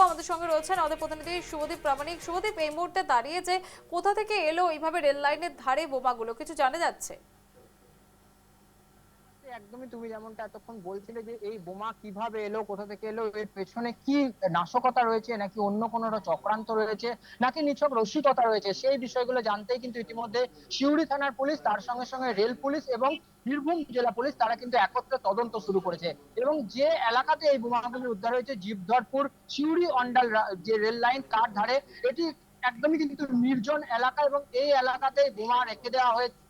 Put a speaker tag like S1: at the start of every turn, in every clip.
S1: আমাদের সঙ্গে রয়েছেন আমাদের প্রতিনিধি শুভদীপ প্রামাণিক। শুভদীপ, এই মুহূর্তে দাঁড়িয়ে যে কোথা থেকে এলো এইভাবে রেল লাইনের ধারে বোমাগুলো, কিছু জানা যাচ্ছে?
S2: একদমই তুমি যেমনটা এতক্ষণ বলছিলে যে এই বোমা কিভাবে এলো, কোথা থেকে এলো, এর পেছনে কি নাশকতা রয়েছে, নাকি অন্য কোনো চক্রান্ত রয়েছে, নাকি নিছক রসিকতা রয়েছে, সেই বিষয়গুলো জানতেই কিন্তু ইতিমধ্যে সিউড়ি থানার পুলিশ, তার সঙ্গে সঙ্গে রেল পুলিশ এবং বীরভূম জেলা পুলিশ তারা কিন্তু একত্রে তদন্ত শুরু করেছে। এবং যে এলাকাতে এই বোমাগুলি উদ্ধার হয়েছে, জীবধরপুর সিউড়ি অন্ডাল যে রেল লাইন তার ধারে, এটি একদমই কিন্তু নির্জন এলাকা এবং এই এলাকাতে বোমা রেখে দেওয়া হয়েছে।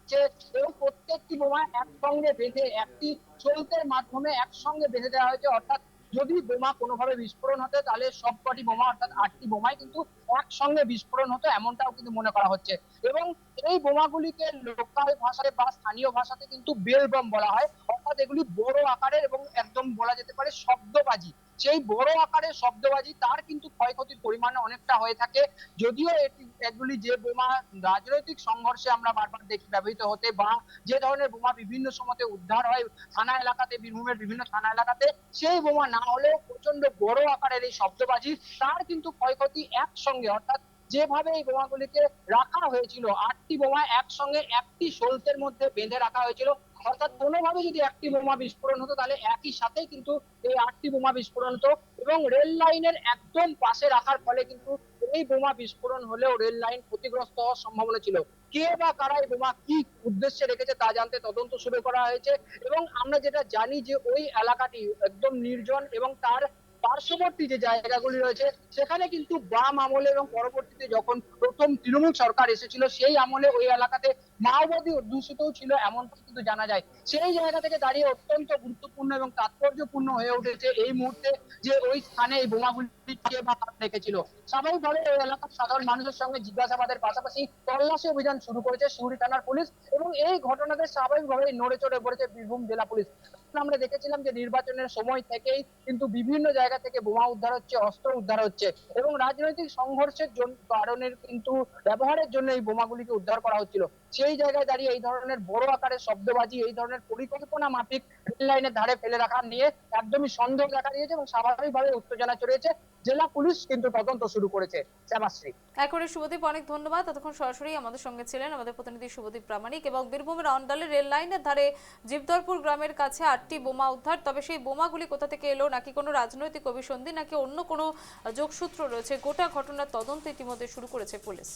S2: এবং প্রত্যেকটি বোমা একসঙ্গে বেঁধে একটি চলতের মাধ্যমে একসঙ্গে বেঁধে দেওয়া হয়েছে। অর্থাৎ যদি বোমা কোনোভাবে বিস্ফোরণ হতো তাহলে সবকটি বোমা অর্থাৎ 8টি বোমাই কিন্তু একসঙ্গে বিস্ফোরণ হতো, এমনটাও কিন্তু মনে করা হচ্ছে। এবং এই বোমাগুলিকে লোকাল ভাষায় বা স্থানীয় ভাষাতে কিন্তু বেল বম বলা হয়। অর্থাৎ এগুলি বড় আকারের এবং একদম বলা যেতে পারে শব্দবাজি। সেই বড় আকারের শব্দবাজি তার কিন্তু ক্ষয়ক্ষতির পরিমাণ অনেকটা হয়ে থাকে। যদিও এগুলি যে বোমা রাজনৈতিক সংঘর্ষে আমরা বারবার দেখি ব্যবহৃত হতে, বা যে ধরনের বোমা বিভিন্ন সময় উদ্ধার হয় থানা এলাকাতে, বীরভূমের বিভিন্ন থানা এলাকাতে, সেই বোমা না হলেও প্রচন্ড বড় আকারের এই শব্দবাজি তার কিন্তু ক্ষয়ক্ষতি একসঙ্গে, অর্থাৎ যেভাবে এই বোমাগুলিকে রাখা হয়েছিল, 8টি বোমা একসঙ্গে একটি সোলসের মধ্যে বেঁধে রাখা হয়েছিল। অর্থাৎ কোনোভাবে যদি একটি বোমা বিস্ফোরণ হতো তাহলে একই সাথে কিন্তু এই 8টি বোমা বিস্ফোরণ হতো। এবং রেল লাইনের একদম পাশে রাখার ফলে কিন্তু এই বোমা বিস্ফোরণ হলেও রেল লাইন ক্ষতিগ্রস্ত হওয়ার সম্ভাবনা ছিল। কে বা কারা এই বোমা কি উদ্দেশ্যে রেখেছে তা জানতে তদন্ত শুরু করা হয়েছে। এবং আমরা যেটা জানি যে ওই এলাকাটি একদম নির্জন এবং তার পার্শ্ববর্তী যে জায়গাগুলি রয়েছে সেখানে কিন্তু বাম আমলে এবং পরবর্তীতে যখন প্রথম তৃণমূল সরকার এসেছিল সেই আমলে ওই এলাকাতে মাওবাদী অধ্যুষিতও ছিল, এমনটা কিন্তু জানা যায়। সেই জায়গা থেকে দাঁড়িয়ে অত্যন্ত গুরুত্বপূর্ণ এবং তাৎপর্যপূর্ণ হয়ে উঠেছে এই মুহূর্তে যে ওই স্থানে এই বোমাগুলি কে বা কারা রেখেছিল। স্বাভাবিকভাবে ওই এলাকার সাধারণ মানুষের সঙ্গে জিজ্ঞাসাবাদের পাশাপাশি তল্লাশি অভিযান শুরু করেছে সিউড়ি থানার পুলিশ। এবং এই ঘটনাতে স্বাভাবিকভাবে নড়ে চড়ে পড়েছে বীরভূম জেলা পুলিশ। আমরা দেখেছিলাম যে নির্বাচনের সময় থেকেই কিন্তু বিভিন্ন জায়গা থেকে বোমা উদ্ধার হচ্ছে, অস্ত্র উদ্ধার হচ্ছে এবং রাজনৈতিক সংঘর্ষের কারণের কিন্তু ব্যবহারের জন্য এই বোমাগুলিকে উদ্ধার করা হচ্ছিল। সেই জায়গায় দাঁড়িয়ে এই ধরনের বড় আকারের শব্দবাজি, এই ধরনের পরিকল্পনা মাফিক রেল লাইনের ধারে ফেলে রাখা নিয়ে একদমই সন্দেহ দেখা দিয়েছে এবং স্বাভাবিকভাবে উত্তেজনা ছড়িয়েছে। জেলা পুলিশ কিন্তু তদন্ত শুরু করেছে। শ্যামাশ্রী।
S1: একেবারে শুভদীপ, অনেক ধন্যবাদ। এতক্ষণ সরাসরি আমাদের সঙ্গে ছিলেন আমাদের প্রতিনিধি শুভদীপ প্রামাণিক। এবং বীরভূমের অন্ডালে রেল লাইনের ধারে জীবধরপুর গ্রামের কাছে 8টি বোমা উদ্ধার। তবে সেই বোমাগুলি কোথা থেকে এলো, নাকি কোনো রাজনৈতিক অভিসন্ধি, নাকি অন্য কোনো যোগসূত্র রয়েছে, গোটা ঘটনার তদন্ত ইতিমধ্যে শুরু করেছে পুলিশ।